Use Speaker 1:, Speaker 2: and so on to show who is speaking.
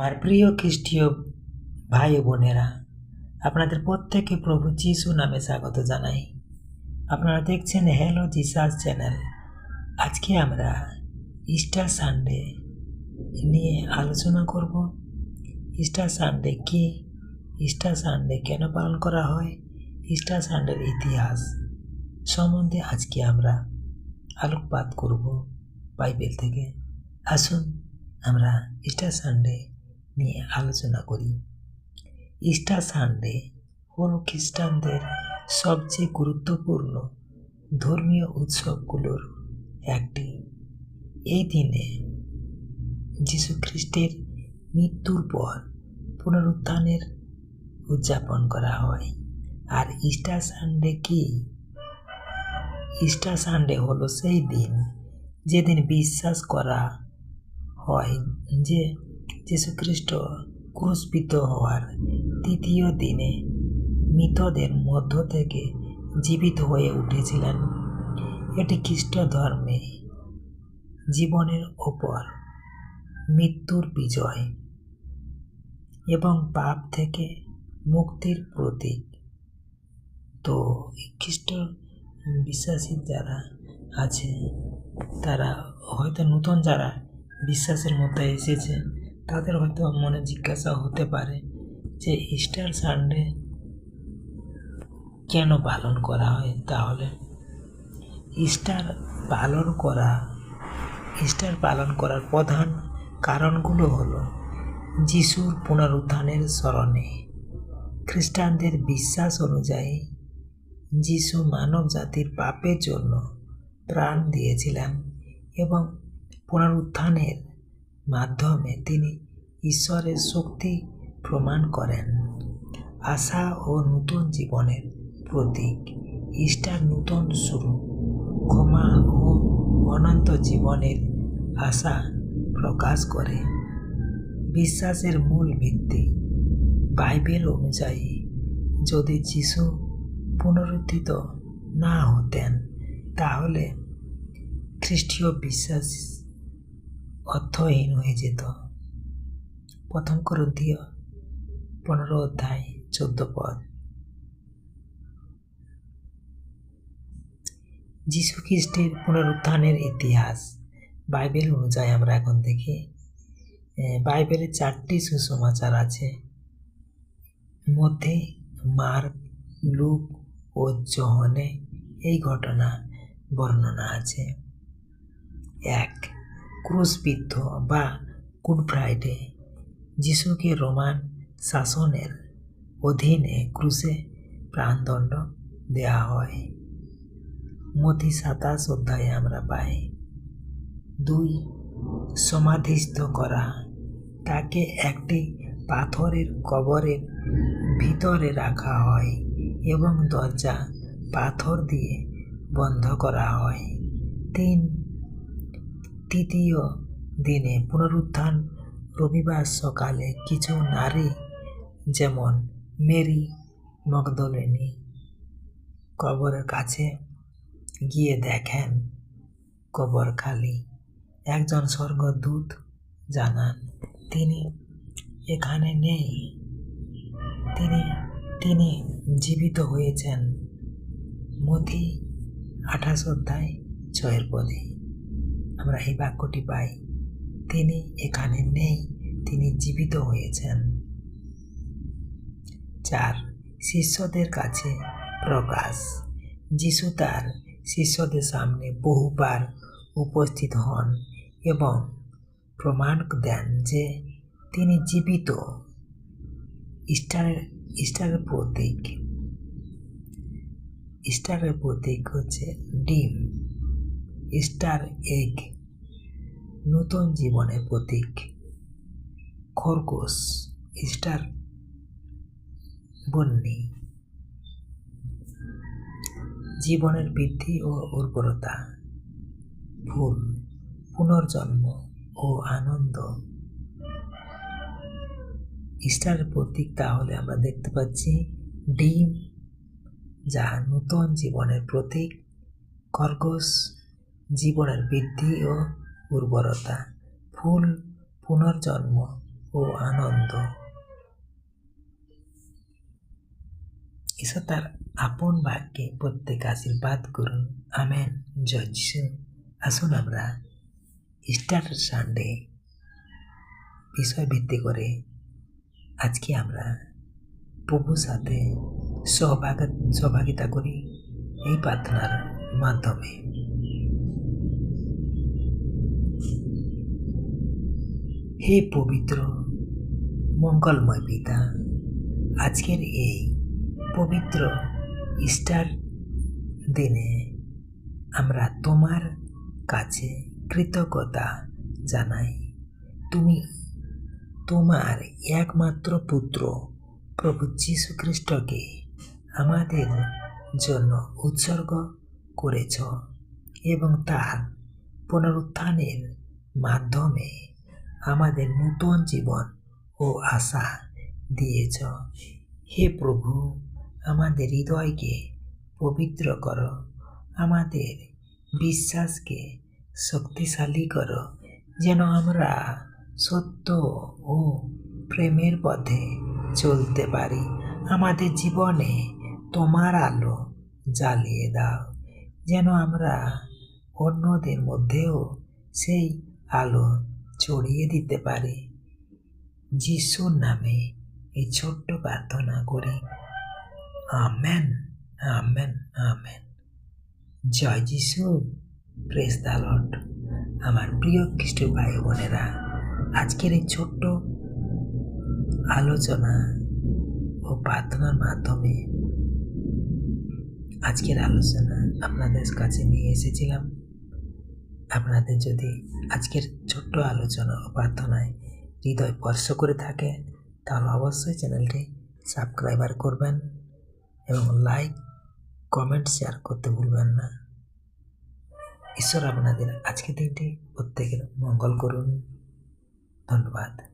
Speaker 1: আমার প্রিয় খ্রিস্টীয় ভাই ও বোনেরা, আপনাদের প্রত্যেকে প্রভু যিশু নামে স্বাগত জানাই। আপনারা দেখছেন হ্যালো জিসাস চ্যানেল। আজকে আমরা ইস্টার সানডে নিয়ে আলোচনা করব। ইস্টার সানডে কি, ইস্টার সানডে কেন পালন করা হয়, ইস্টার সানডের ইতিহাস সম্বন্ধে আজকে আমরা আলোকপাত করব বাইবেল থেকে। আসুন আমরা ইস্টার সানডে নিয়ে আলোচনা করি। ইস্টার সানডে হল খ্রিস্টানদের সবচেয়ে গুরুত্বপূর্ণ ধর্মীয় উৎসবগুলোর একটি। এই দিনে যীশু খ্রিস্টের মৃত্যুর পর পুনরুত্থানের উদযাপন করা হয়। আর ইস্টার সানডে কি? ইস্টার সানডে হলো সেই দিন যেদিন বিশ্বাস করা হয় যে যীশুখ্রিস্ট ক্রুশবিদ্ধ হওয়ার তৃতীয় দিনে মৃতদের মধ্য থেকে জীবিত হয়ে উঠেছিলেন। এটি খ্রিস্ট ধর্মে জীবনের ওপর মৃত্যুর বিজয় এবং পাপ থেকে মুক্তির প্রতীক। তো খ্রিস্ট বিশ্বাসী যারা আছে তারা হয়তো নতুন যারা বিশ্বাসের মধ্যে এসেছে তাদের হয়তো মনে জিজ্ঞাসা হতে পারে যে ইস্টার সানডে কেন পালন করা হয়। তাহলে ইস্টার পালন করার প্রধান কারণগুলো হলো যিশুর পুনরুত্থানের স্মরণে। খ্রিস্টানদের বিশ্বাস অনুযায়ী যিশু মানব জাতির পাপের জন্য প্রাণ দিয়েছিলেন এবং পুনরুত্থানের মাধ্যমে তিনি ঈশ্বরের শক্তি প্রমাণ করেন। আশা ও নতুন জীবনের প্রতীক। ইস্টার নতুন শুরু, ক্ষমা ও অনন্ত জীবনের আশা প্রকাশ করে। বিশ্বাসের মূল ভিত্তি। বাইবেল অনুযায়ী যদি যিশু পুনরুত্থিত না হতেন তাহলে খ্রিস্টীয় বিশ্বাস অর্থহীন হয়ে যেত। 1 করিন্থীয় 15:14 যীশু খ্রিস্টের পুনরুত্থানের ইতিহাস বাইবেল অনুযায়ী আমরা এখন দেখি। বাইবেলে 4টি সুসমাচার আছে, মধ্যে মার্ক, লুক ও যোহনে এই ঘটনা বর্ণনা আছে। 1. ক্রুশবিদ্ধ বা গুড ফ্রাইডে। যিশুকে রোমান শাসনের অধীনে ক্রুশে প্রাণদণ্ড দেওয়া হয়। মথি 27 অধ্যায়ে আমরা পাই। 2. সমাধিস্থ করা। তাকে একটি পাথরের কবরের ভিতরে রাখা হয় এবং দরজা পাথর দিয়ে বন্ধ করা হয়। 3. তৃতীয় দিনে পুনরুত্থান। রবিবার সকালে কিছু নারী যেমন মেরি মগদলিনী কবরের কাছে গিয়ে দেখেন কবর খালি। একজন স্বর্গদূত জানান তিনি এখানে নেই, তিনি জীবিত হয়েছেন। মথি 28 অধ্যায় 6 পদে আমরা এই বাক্যটি পাই, তিনি এখানে নেই, তিনি জীবিত হয়েছেন। 4. শিষ্যদের কাছে প্রকাশ। যিশু তার শিষ্যদের সামনে বহুবার উপস্থিত হন এবং প্রমাণ দেন যে তিনি জীবিত। ইস্টারের প্রতীক হচ্ছে ডিম, ইস্টার এগ, নতুন জীবনের প্রতীক। খরগোশ, ইস্টার বন্যী, জীবনের বৃদ্ধি ও উর্বরতা। ফুল, পুনর্জন্ম ও আনন্দ। ইস্টারের প্রতীক তাহলে আমরা দেখতে পাচ্ছি ডিম যা নতুন জীবনের প্রতীক, খরগোশ জীবনের বৃদ্ধি ও উর্বরতা, ফুল পুনর্জন্ম ও আনন্দ। ঈশ্বর তার আপন বাক্যে প্রত্যেক আশীর্বাদ করুন। আমেন। জয় যিশু। আসুন আমরা ইস্টার সানডে বিষয় ভিত্তি করে আজকে আমরা প্রভুর সাথে সহভাগিতা করি এই প্রার্থনার মাধ্যমে। হে পবিত্র মঙ্গলময় পিতা, আজকের এই পবিত্র ইস্টার দিনে আমরা তোমার কাছে কৃতজ্ঞতা জানাই। তুমি তোমার একমাত্র পুত্র প্রভু যীশু খ্রিস্টকে আমাদের জন্য উৎসর্গ করেছ এবং তার পুনরুত্থানের মাধ্যমে আমাদের নূতন জীবন ও আশা দিয়েছ। হে প্রভু, আমাদের হৃদয়কে পবিত্র করো, আমাদের বিশ্বাসকে শক্তিশালী করো, যেন আমরা সত্য ও প্রেমের পথে চলতে পারি। আমাদের জীবনে তোমার আলো জ্বালিয়ে দাও, যেন আমরা অন্যদের মধ্যেও সেই আলো ছড়িয়ে দিতে পারি। যিশুর নামে এই ছোট্ট প্রার্থনা করি। Amen, amen, amen. জয় যিশু। Praise the Lord. আমার প্রিয় খ্রিস্ট ভাই বোনেরা, আজকের এই ছোট্ট আলোচনা ও প্রার্থনার মাধ্যমে আজকের আলোচনা আপনাদের কাছে নিয়ে এসেছিলাম। আপনাদের যদি আজকের ছোট্ট আলোচনা ও প্রার্থনায় হৃদয় স্পর্শ করে থাকে, তাহলে অবশ্যই চ্যানেলটি সাবস্ক্রাইবার করবেন এবং লাইক, কমেন্ট, শেয়ার করতে ভুলবেন না। ঈশ্বর আপনাদের আজকের দিনটি প্রত্যেকের মঙ্গল করুন। ধন্যবাদ।